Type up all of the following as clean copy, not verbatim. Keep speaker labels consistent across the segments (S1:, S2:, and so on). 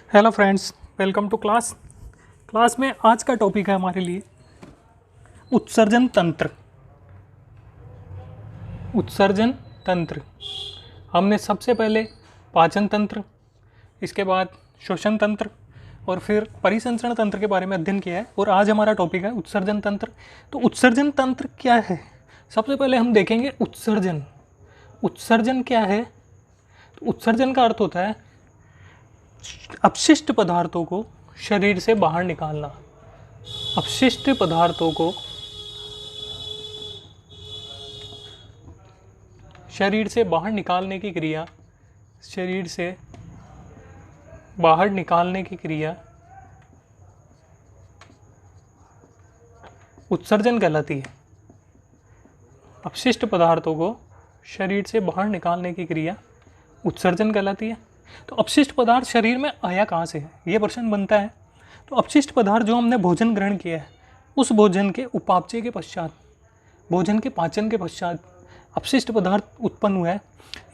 S1: Hello friends, welcome to class में आज का टॉपिक है हमारे लिए उत्सर्जन तंत्र। उत्सर्जन तंत्र हमने सबसे पहले पाचन तंत्र, इसके बाद श्वसन तंत्र और फिर परिसंचरण तंत्र के बारे में अध्ययन किया है और आज हमारा टॉपिक है उत्सर्जन तंत्र। तो उत्सर्जन तंत्र क्या है? सबसे पहले हम देखेंगे उत्सर्जन। उत्सर्जन क्या है? तो उत्सर्जन का अर्थ होता है अपशिष्ट पदार्थों को शरीर से बाहर निकालना। अपशिष्ट पदार्थों को शरीर से बाहर निकालने की क्रिया, शरीर से बाहर निकालने की क्रिया उत्सर्जन कहलाती है। अपशिष्ट पदार्थों को शरीर से बाहर निकालने की क्रिया उत्सर्जन कहलाती है। तो अपशिष्ट पदार्थ शरीर में आया कहाँ से है, ये प्रश्न बनता है। तो अपशिष्ट पदार्थ जो हमने भोजन ग्रहण किया है, उस भोजन के उपापचय के पश्चात, भोजन के पाचन के पश्चात अपशिष्ट पदार्थ उत्पन्न हुआ है।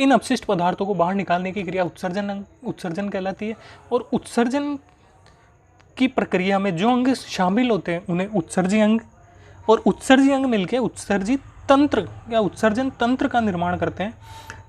S1: इन अपशिष्ट पदार्थों को बाहर निकालने की क्रिया उत्सर्जन कहलाती है। और उत्सर्जन की प्रक्रिया में जो अंग शामिल होते हैं उन्हें उत्सर्जी अंग और उत्सर्जी अंग मिलकर उत्सर्जी तंत्र या उत्सर्जन तंत्र का निर्माण करते हैं।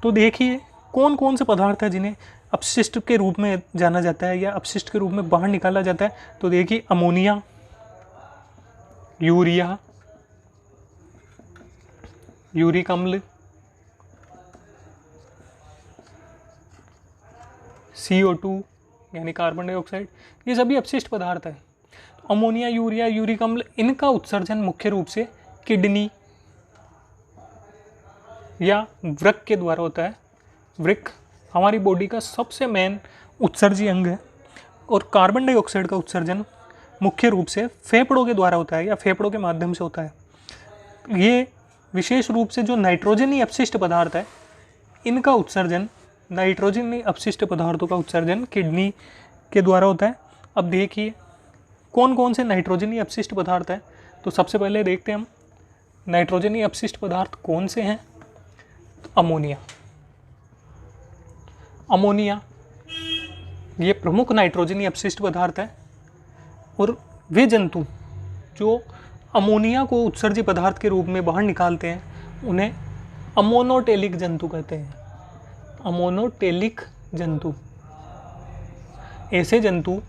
S1: तो देखिए कौन कौन से पदार्थ हैं जिन्हें अपशिष्ट के रूप में जाना जाता है या अपशिष्ट के रूप में बाहर निकाला जाता है। तो देखिए अमोनिया, यूरिया, यूरिक अम्ल, CO2 यानी कार्बन डाइऑक्साइड, ये सभी अपशिष्ट पदार्थ है। तो अमोनिया, यूरिया, यूरिक अम्ल, इनका उत्सर्जन मुख्य रूप से किडनी या वृक्क के द्वारा होता है। वृक्क हमारी बॉडी का सबसे मेन उत्सर्जी अंग है और कार्बन डाइऑक्साइड का उत्सर्जन मुख्य रूप से फेफड़ों के द्वारा होता है या फेफड़ों के माध्यम से होता है। ये विशेष रूप से जो नाइट्रोजनी अपशिष्ट पदार्थ है, इनका उत्सर्जन, नाइट्रोजनी अपशिष्ट पदार्थों का उत्सर्जन किडनी के द्वारा होता है। अब देखिए कौन कौन से नाइट्रोजनी अपशिष्ट पदार्थ हैं। तो सबसे पहले देखते हैं हम नाइट्रोजनी अपशिष्ट पदार्थ कौन से हैं। तो अमोनिया, अमोनिया ये प्रमुख नाइट्रोजनी अपशिष्ट पदार्थ है और वे जंतु जो अमोनिया को उत्सर्जी पदार्थ के रूप में बाहर निकालते हैं उन्हें अमोनोटेलिक जंतु कहते हैं। अमोनोटेलिक जंतु ऐसे जंतु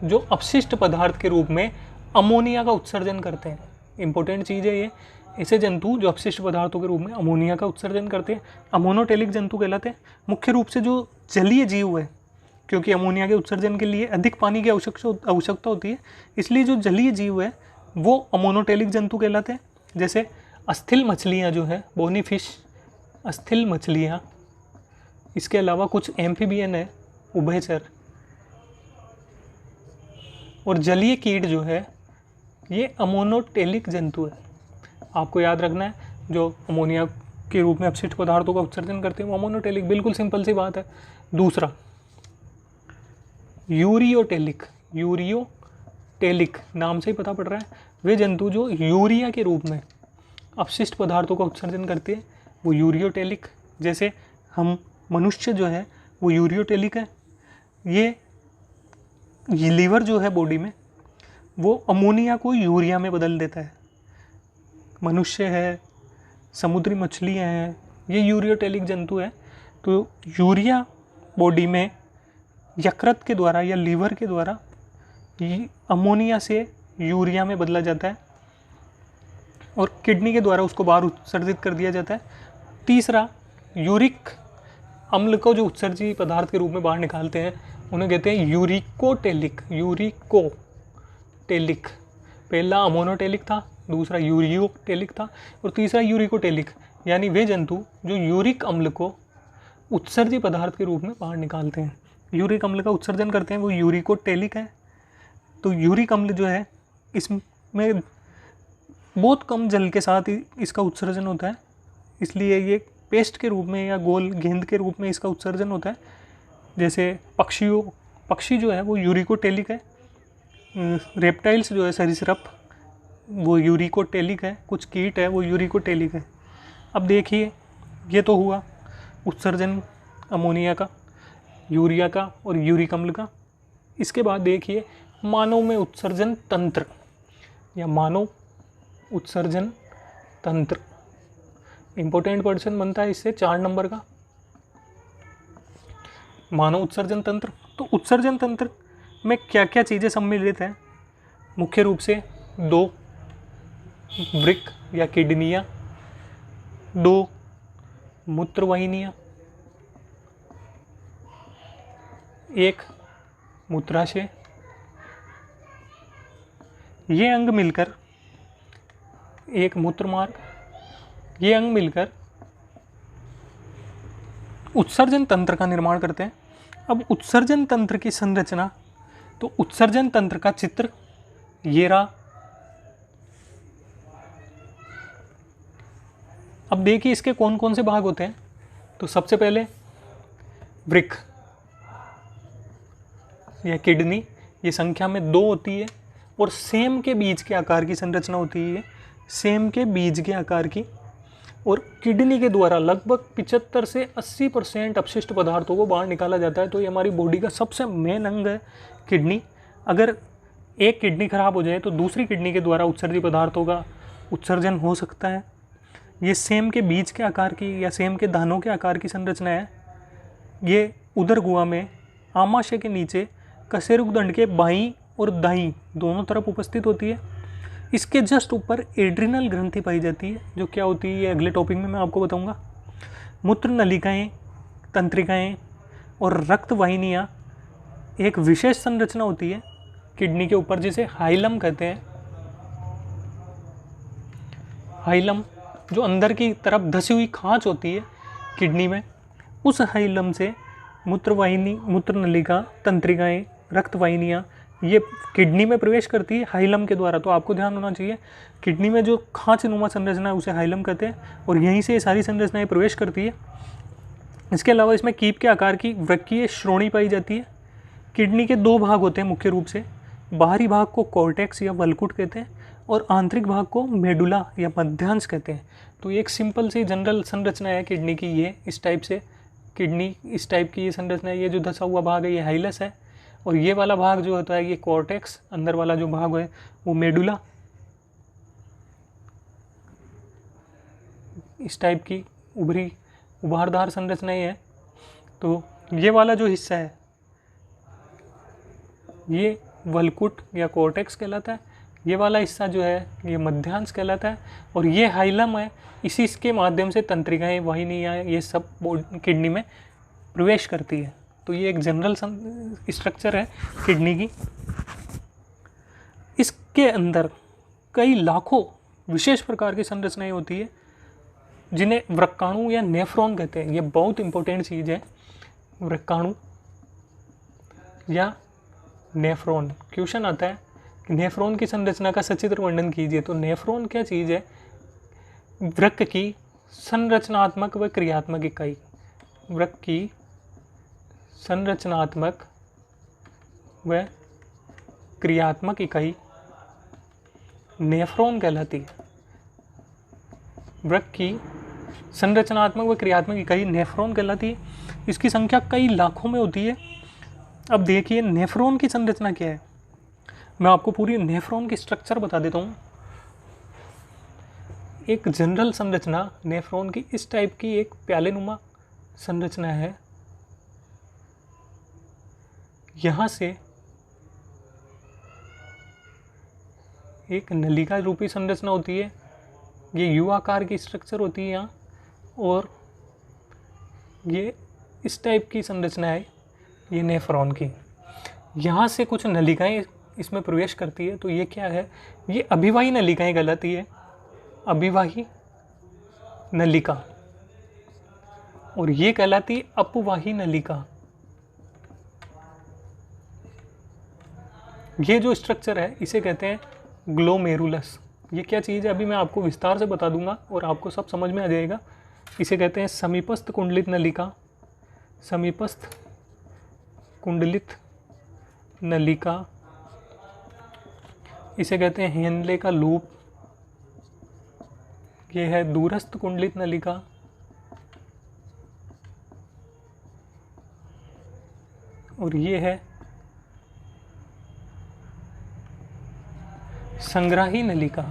S1: जो अपशिष्ट पदार्थ के रूप में अमोनिया का उत्सर्जन करते हैं। इंपॉर्टेंट चीज़ है ये, ऐसे जंतु जो अपशिष्ट पदार्थों के रूप में अमोनिया का उत्सर्जन करते हैं अमोनोटेलिक जंतु कहलाते हैं। मुख्य रूप से जो जलीय जीव है, क्योंकि अमोनिया के उत्सर्जन के लिए अधिक पानी की आवश्यकता होती है, इसलिए जो जलीय जीव है वो अमोनोटेलिक जंतु कहलाते हैं। जैसे अस्थिल मछलियाँ जो है, बोनी फिश, अस्थिल मछलियाँ, इसके अलावा कुछ एम्फीबियन है, उभयचर, और जलीय कीट जो है ये अमोनोटेलिक जंतु है। आपको याद रखना है, जो अमोनिया के रूप में अपशिष्ट पदार्थों का उत्सर्जन करते हैं वो अमोनोटेलिक, बिल्कुल सिंपल सी बात है। दूसरा यूरियोटेलिक, यूरियोटेलिक नाम से ही पता पड़ रहा है, वे जंतु जो यूरिया के रूप में अपशिष्ट पदार्थों का उत्सर्जन करते हैं वो यूरियोटेलिक। जैसे हम मनुष्य जो है वो यूरियोटेलिक है। ये लीवर जो है बॉडी में वो अमोनिया को यूरिया में बदल देता है। मनुष्य है, समुद्री मछलियाँ हैं, ये यूरियोटेलिक जंतु है। तो यूरिया बॉडी में यकृत के द्वारा या लीवर के द्वारा अमोनिया से यूरिया में बदला जाता है और किडनी के द्वारा उसको बाहर उत्सर्जित कर दिया जाता है। तीसरा यूरिक अम्ल को जो उत्सर्जी पदार्थ के रूप में बाहर निकालते हैं उन्हें कहते हैं यूरिकोटेलिक। यूरिकोटेलिक, पहला अमोनोटेलिक था, दूसरा यूरियोटेलिक था और तीसरा यूरिकोटेलिक, यानी वे जंतु जो यूरिक अम्ल को उत्सर्जी पदार्थ के रूप में बाहर निकालते हैं, यूरिक अम्ल का उत्सर्जन करते हैं, वो यूरिकोटेलिक है। तो यूरिक अम्ल जो है इसमें बहुत कम जल के साथ ही इसका उत्सर्जन होता है, इसलिए ये पेस्ट के रूप में या गोल गेंद के रूप में इसका उत्सर्जन होता है। जैसे पक्षी जो है वो यूरिकोटेलिक है, रेप्टाइल्स जो है सरीसृप वो यूरिकोटेलिक है, कुछ कीट है वो यूरिकोटेलिक है। अब देखिए ये तो हुआ उत्सर्जन अमोनिया का, यूरिया का और यूरिक अम्ल का। इसके बाद देखिए मानव में उत्सर्जन तंत्र या मानव उत्सर्जन तंत्र, इंपॉर्टेंट पर्सन बनता है इससे 4 नंबर का, मानव उत्सर्जन तंत्र। तो उत्सर्जन तंत्र में क्या क्या चीज़ें सम्मिलित हैं? मुख्य रूप से 2 वृक्क या किडनियाँ, 2 मूत्रवाहिनियाँ, 1 मूत्राशय। ये अंग मिलकर, एक मूत्रमार्ग, ये अंग मिलकर उत्सर्जन तंत्र का निर्माण करते हैं। अब उत्सर्जन तंत्र की संरचना, तो उत्सर्जन तंत्र का चित्र ये रहा। अब देखिए इसके कौन कौन से भाग होते हैं। तो सबसे पहले वृक्क या किडनी, ये संख्या में 2 होती है और सेम के बीज के आकार की संरचना होती है, सेम के बीज के आकार की, और किडनी के द्वारा लगभग 75 से 80% अपशिष्ट पदार्थों को बाहर निकाला जाता है। तो ये हमारी बॉडी का सबसे मेन अंग है किडनी। अगर एक किडनी खराब हो जाए तो दूसरी किडनी के द्वारा उत्सर्जित पदार्थों का उत्सर्जन हो सकता है। ये सेम के बीज के आकार की या सेम के दानों के आकार की संरचना है। ये उदर गुहा में आमाशय के नीचे कशेरुक दंड के बाईं और दाईं दोनों तरफ उपस्थित होती है। इसके जस्ट ऊपर एड्रिनल ग्रंथि पाई जाती है, जो क्या होती है ये अगले टॉपिक में मैं आपको बताऊंगा। मूत्र नलिकाएँ, तंत्रिकाएँ और रक्त वाहिनियाँ एक विशेष संरचना होती है किडनी के ऊपर, जिसे हाइलम कहते हैं। हाइलम जो अंदर की तरफ धसी हुई खांच होती है किडनी में, उस हाइलम से मूत्रवाहिनी, मूत्र नलिका, तंत्रिकाएँ, रक्त वाहिनियाँ ये किडनी में प्रवेश करती है हाइलम के द्वारा। तो आपको ध्यान होना चाहिए किडनी में जो खांच नुमा संरचना है उसे हाइलम कहते हैं और यहीं से ये सारी संरचनाएं प्रवेश करती है। इसके अलावा इसमें कीप के आकार की वृक्कीय श्रोणी पाई जाती है। किडनी के 2 भाग होते हैं मुख्य रूप से, बाहरी भाग को कॉर्टेक्स या वल्कुट कहते हैं और आंतरिक भाग को मेडुला या मध्यांश कहते हैं। तो एक सिंपल सी जनरल संरचना है किडनी की, ये इस टाइप से किडनी इस टाइप की ये संरचना है। ये जो धसा हुआ भाग है ये हाइलस है और ये वाला भाग जो होता है ये कॉर्टेक्स, अंदर वाला जो भाग है वो मेडुला। इस टाइप की उभारदार संरचनाएं हैं। तो ये वाला जो हिस्सा है ये वल्कुट या कॉर्टेक्स कहलाता है, ये वाला हिस्सा जो है ये मध्यांश कहलाता है और ये हाइलम है। इसी के माध्यम से तंत्रिकाएँ, वाहिनियाँ ये सब किडनी में प्रवेश करती है। तो ये एक जनरल स्ट्रक्चर है किडनी की। इसके अंदर कई लाखों विशेष प्रकार की संरचनाएं होती है जिन्हें वृक्काणु या नेफ्रॉन कहते हैं। ये बहुत इंपॉर्टेंट चीज़ है, वृक्काणु या नेफ्रॉन। क्वेश्चन आता है कि नेफ्रॉन की संरचना का सचित्र वर्णन कीजिए। तो नेफ्रॉन क्या चीज़ है? वृक्क की संरचनात्मक व क्रियात्मक इकाई, वृक्क की संरचनात्मक व क्रियात्मक इकाई नेफ्रॉन कहलाती है। वृक्क की संरचनात्मक व क्रियात्मक इकाई नेफ्रॉन कहलाती है। इसकी संख्या कई लाखों में होती है। अब देखिए नेफ्रॉन की संरचना क्या है, मैं आपको पूरी नेफ्रॉन की स्ट्रक्चर बता देता हूँ। एक जनरल संरचना नेफ्रॉन की इस टाइप की एक प्यालेनुमा संरचना है। यहाँ से एक नलिका रूपी संरचना होती है, ये यू आकार की स्ट्रक्चर होती है यहाँ, और ये इस टाइप की संरचना है ये नेफ्रॉन की। यहाँ से कुछ नलिकाएं इसमें प्रवेश करती है। तो ये क्या है? ये अभिवाही नलिकाएं कहलाती है, अभिवाही नलिका, और ये कहलाती है अपवाही नलिका। ये जो स्ट्रक्चर है इसे कहते हैं ग्लोमेरुलस। ये क्या चीज़ है अभी मैं आपको विस्तार से बता दूंगा और आपको सब समझ में आ जाएगा। इसे कहते हैं समीपस्थ कुंडलित नलिका, समीपस्थ कुंडलित नलिका। इसे कहते हैं हेनले का लूप। ये है दूरस्थ कुंडलित नलिका, और ये है संग्राही नलिका,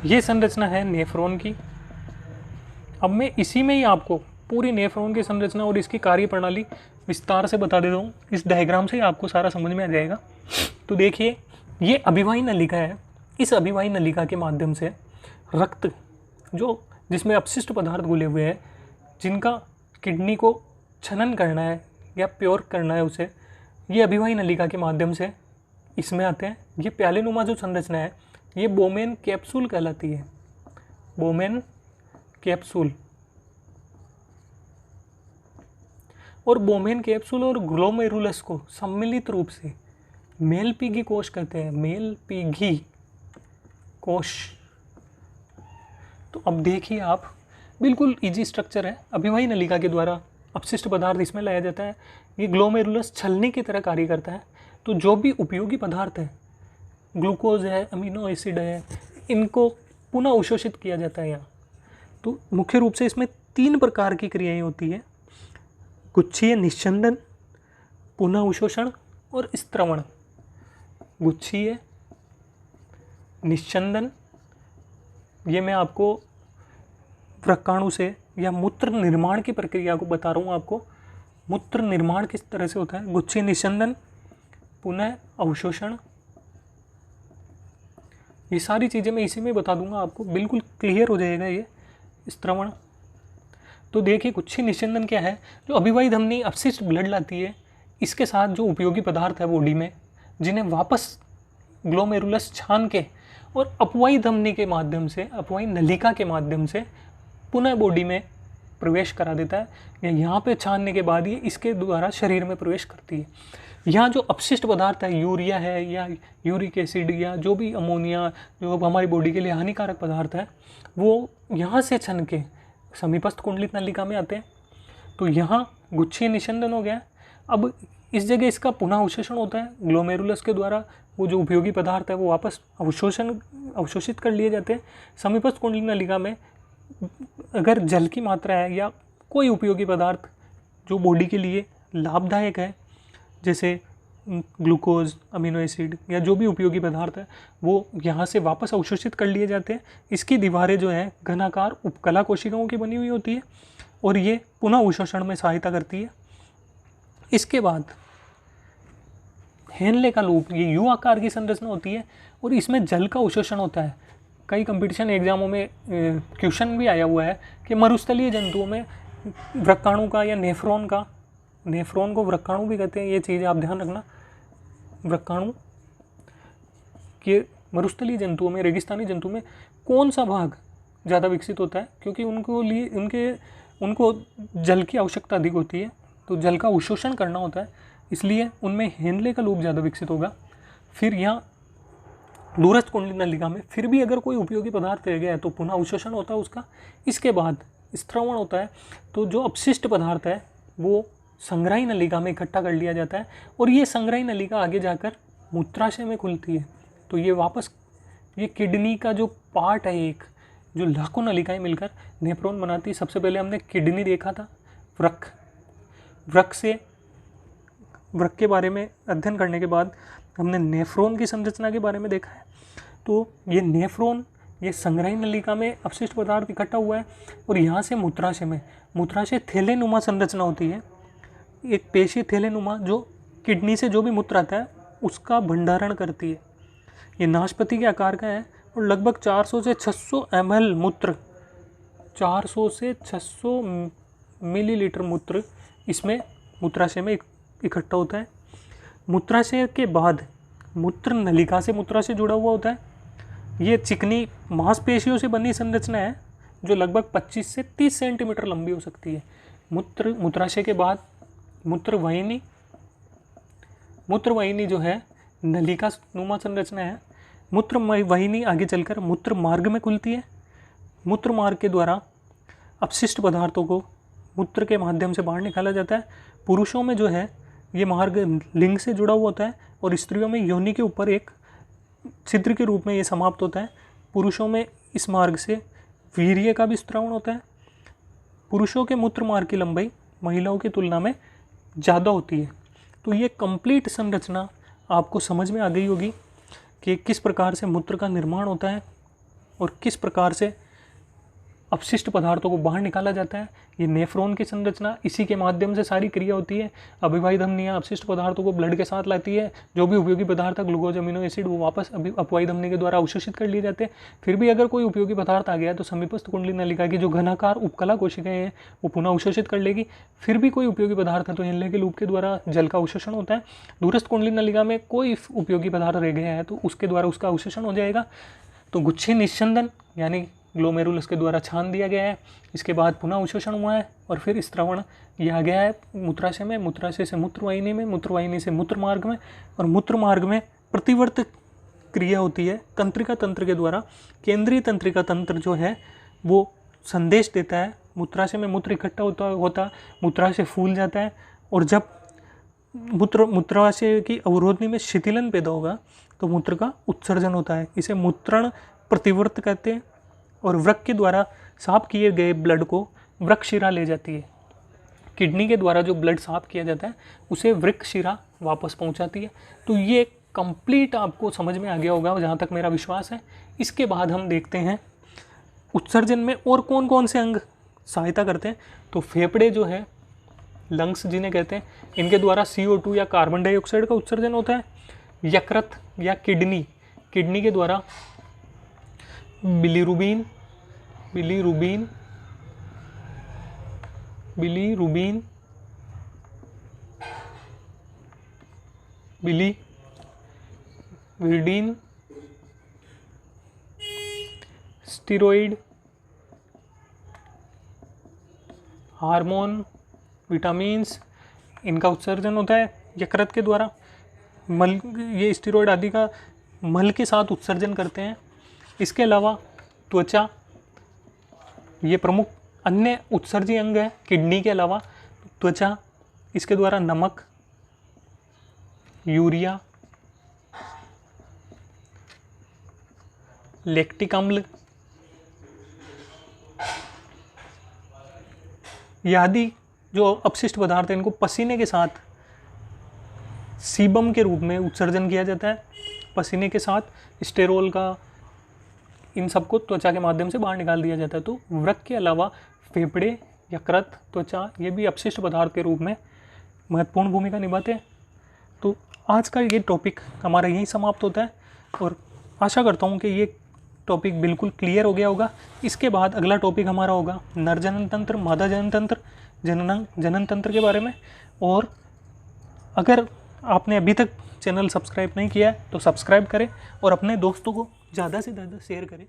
S1: ये संरचना है नेफ्रॉन की। अब मैं इसी में ही आपको पूरी नेफ्रॉन की संरचना और इसकी कार्यप्रणाली विस्तार से बता देता हूँ। इस डायग्राम से ही आपको सारा समझ में आ जाएगा। तो देखिए, ये अभिवाही नलिका है। इस अभिवाही नलिका के माध्यम से रक्त जो जिसमें अपशिष्ट पदार्थ घुले हुए हैं, जिनका किडनी को छनन करना है या प्योर करना है उसे, ये अभिवाही नलिका के माध्यम से इसमें आते हैं। ये प्यालेनुमा जो संरचना है, ये बोमेन कैप्सूल कहलाती है। Bowman capsule. और बोमेन कैप्सूल और ग्लोमेरुलस को सम्मिलित रूप से मेलपीगी कोश कहते हैं। मेलपीगी कोश। तो अब देखिए आप, बिल्कुल इजी स्ट्रक्चर है। अभिवाही नलिका के द्वारा अपशिष्ट पदार्थ इसमें लाया जाता है। ये ग्लोमेरुलस छलनी की तरह कार्य करता है। तो जो भी उपयोगी पदार्थ है, ग्लूकोज है, अमीनो एसिड है, इनको पुनः अवशोषित किया जाता है यहाँ। तो मुख्य रूप से इसमें 3 प्रकार की क्रियाएं होती है: गुच्छीय निस्यंदन, पुनः अवशोषण और स्त्रवण। गुच्छीय निस्यंदन, ये मैं आपको व्रक्काणु से या मूत्र निर्माण की प्रक्रिया को बता रहा हूँ आपको। मूत्र निर्माण किस तरह से होता है। गुच्छीय निस्यंदन, पुनः अवशोषण, ये सारी चीज़ें मैं इसी में बता दूंगा आपको, बिल्कुल क्लियर हो जाएगा ये। स्त्रवण, तो देखिए गुच्छीय निस्यंदन क्या है। जो अभिवाही धमनी अपशिष्ट ब्लड लाती है, इसके साथ जो उपयोगी पदार्थ है बॉडी में, जिन्हें वापस ग्लोमेरुलस छान के और अपवाही धमनी के माध्यम से, अपवाही नलिका के माध्यम से पुनः बॉडी में प्रवेश करा देता है, या यहाँ पे छानने के बाद ये इसके द्वारा शरीर में प्रवेश करती है। यहाँ जो अपशिष्ट पदार्थ है, यूरिया है या यूरिक एसिड या जो भी अमोनिया, जो अब हमारी बॉडी के लिए हानिकारक पदार्थ है, वो यहाँ से छन के समीपस्थ कुंडलित नलिका में आते हैं। तो यहाँ गुच्छीय निस्यंदन हो गया। अब इस जगह इसका पुनः अवशोषण होता है ग्लोमेरुलस के द्वारा। वो जो उपयोगी पदार्थ है वो वापस अवशोषित कर लिए जाते हैं। समीपस्थ कुंडलित नलिका में अगर जल की मात्रा है या कोई उपयोगी पदार्थ जो बॉडी के लिए लाभदायक है, जैसे ग्लूकोज, अमीनो एसिड या जो भी उपयोगी पदार्थ है, वो यहाँ से वापस अवशोषित कर लिए जाते हैं। इसकी दीवारें जो हैं घनाकार उपकला कोशिकाओं की बनी हुई होती है और ये पुनः अवशोषण में सहायता करती है। इसके बाद हेनले का लूप, ये यू आकार की संरचना होती है और इसमें जल का अवशोषण होता है। कई कंपटीशन एग्जामों में क्वेश्चन भी आया हुआ है कि मरुस्थलीय जंतुओं में व्रक्काणु का या नेफ्रॉन का, नेफ्रॉन को व्रक्काणु भी कहते हैं, ये चीज़ आप ध्यान रखना। व्रक्काणु के मरुस्थलीय जंतुओं में, रेगिस्तानी जंतुओं में कौन सा भाग ज़्यादा विकसित होता है, क्योंकि उनको जल की आवश्यकता अधिक होती है, तो जल का अवशोषण करना होता है, इसलिए उनमें हेनले का लूप ज़्यादा विकसित होगा। फिर यहाँ दूरस्थ कुंडलित नलिका में फिर भी अगर कोई उपयोगी पदार्थ रह गया है तो पुनः अवशोषण होता है उसका। इसके बाद स्त्रवण होता है। तो जो अपशिष्ट पदार्थ है वो संग्राही नलिका में इकट्ठा कर लिया जाता है और ये संग्राही नलिका आगे जाकर मूत्राशय में खुलती है। तो ये वापस, ये किडनी का जो पार्ट है, एक जो लाखों नलिकाएं मिलकर नेफ्रॉन बनाती है। सबसे पहले हमने किडनी देखा था, वृक्क के बारे में अध्ययन करने के बाद हमने नेफ्रॉन की संरचना के बारे में देखा है। तो ये नेफ्रॉन, ये संग्राही नलिका में अपशिष्ट पदार्थ इकट्ठा हुआ है और यहाँ से मूत्राशय थैलेनुमा संरचना होती है। एक पेशी थैलेनुमा जो किडनी से जो भी मूत्र आता है उसका भंडारण करती है। ये नाशपाती के आकार का है और लगभग 400 से 600 ml मूत्र, 400 से 600 मिलीलीटर मूत्र इसमें मूत्राशय में इकट्ठा होता है। मूत्राशय के बाद मूत्र नलिका से मूत्राशय जुड़ा हुआ होता है। ये चिकनी मांसपेशियों से बनी संरचना है जो लगभग 25 से 30 सेंटीमीटर लंबी हो सकती है। मूत्राशय के बाद मूत्रवाहिनी जो है नलिका नुमा संरचना है। मूत्रवाहिनी आगे चलकर मूत्र मार्ग में खुलती है। मूत्र मार्ग के द्वारा अपशिष्ट पदार्थों को मूत्र के माध्यम से बाहर निकाला जाता है। पुरुषों में जो है ये मार्ग लिंग से जुड़ा हुआ होता है और स्त्रियों में योनि के ऊपर एक छिद्र के रूप में ये समाप्त होता है। पुरुषों में इस मार्ग से वीर्य का भी स्त्रावण होता है। पुरुषों के मूत्र मार्ग की लंबाई महिलाओं की तुलना में ज़्यादा होती है। तो ये कंप्लीट संरचना आपको समझ में आ गई होगी कि किस प्रकार से मूत्र का निर्माण होता है और किस प्रकार से अपशिष्ट पदार्थों को बाहर निकाला जाता है। ये नेफ्रॉन की संरचना, इसी के माध्यम से सारी क्रिया होती है। अभिवाही धमनियाँ अपशिष्ट पदार्थों को ब्लड के साथ लाती है। जो भी उपयोगी पदार्थ है, ग्लूकोज, अमीनो एसिड, वो वापस अपवाही धमनी के द्वारा अवशोषित कर लिए जाते हैं। फिर भी अगर कोई उपयोगी पदार्थ आ गया तो समीपस्थ कुंडली नलिका की जो घनाकार उपकला कोशिकाएं हैं वो पुनः अवशोषित कर लेगी। फिर भी कोई उपयोगी पदार्थ है तो इनले के लूप के द्वारा जल का अवशोषण होता है। दूरस्थ कुंडली नलिका में कोई उपयोगी पदार्थ रह गया है तो उसके द्वारा उसका अवशोषण हो जाएगा। तो गुच्छे निस्संदन यानी ग्लोमेरुलस के द्वारा छान दिया गया है। इसके बाद पुनः अवशोषण हुआ है और फिर स्त्रवण यह आ गया है मूत्राशय में, मूत्राशय से मूत्रवाहिनी में, मूत्रवाहिनी से मूत्र मार्ग में, और मूत्र मार्ग में प्रतिवर्त क्रिया होती है तंत्रिका तंत्र के द्वारा। केंद्रीय तंत्रिका तंत्र जो है वो संदेश देता है, मूत्राशय में मूत्र इकट्ठा होता मूत्राशय फूल जाता है, और जब मूत्राशय की अवरोधनी में शिथिलन पैदा होगा तो मूत्र का उत्सर्जन होता है। इसे मूत्रण प्रतिवर्त कहते हैं। और वृक्क के द्वारा साफ किए गए ब्लड को वृक्क शिरा ले जाती है। किडनी के द्वारा जो ब्लड साफ किया जाता है उसे वृक्क शिरा वापस पहुंचाती है। तो ये कंप्लीट आपको समझ में आ गया होगा जहाँ तक मेरा विश्वास है। इसके बाद हम देखते हैं उत्सर्जन में और कौन कौन से अंग सहायता करते हैं। तो फेफड़े जो है, लंग्स जिन्हें कहते हैं, इनके द्वारा CO2 या कार्बन डाइऑक्साइड का उत्सर्जन होता है। यकृत या किडनी के द्वारा bilirubin bilirubin steroid, hormone, vitamins, इनका उत्सर्जन होता है यकृत के द्वारा। मल, ये स्टीरॉइड आदि का मल के साथ उत्सर्जन करते हैं। इसके अलावा त्वचा, ये प्रमुख अन्य उत्सर्जी अंग है किडनी के अलावा। त्वचा, इसके द्वारा नमक, यूरिया, लैक्टिक अम्ल आदि जो अपशिष्ट पदार्थ हैं इनको पसीने के साथ सीबम के रूप में उत्सर्जन किया जाता है। पसीने के साथ स्टेरोल का, इन सबको त्वचा के माध्यम से बाहर निकाल दिया जाता है। तो वृक्क के अलावा फेफड़े, यकृत, त्वचा, ये भी अपशिष्ट पदार्थ के रूप में महत्वपूर्ण भूमिका निभाते हैं। तो आज का ये टॉपिक हमारा यहीं समाप्त होता है और आशा करता हूँ कि ये टॉपिक बिल्कुल क्लियर हो गया होगा। इसके बाद अगला टॉपिक हमारा होगा नर जनन तंत्र, मादा जनन तंत्र, जनन तंत्र के बारे में। और अगर आपने अभी तक चैनल सब्सक्राइब नहीं किया है तो सब्सक्राइब करें और अपने दोस्तों को ज़्यादा से ज़्यादा शेयर करें।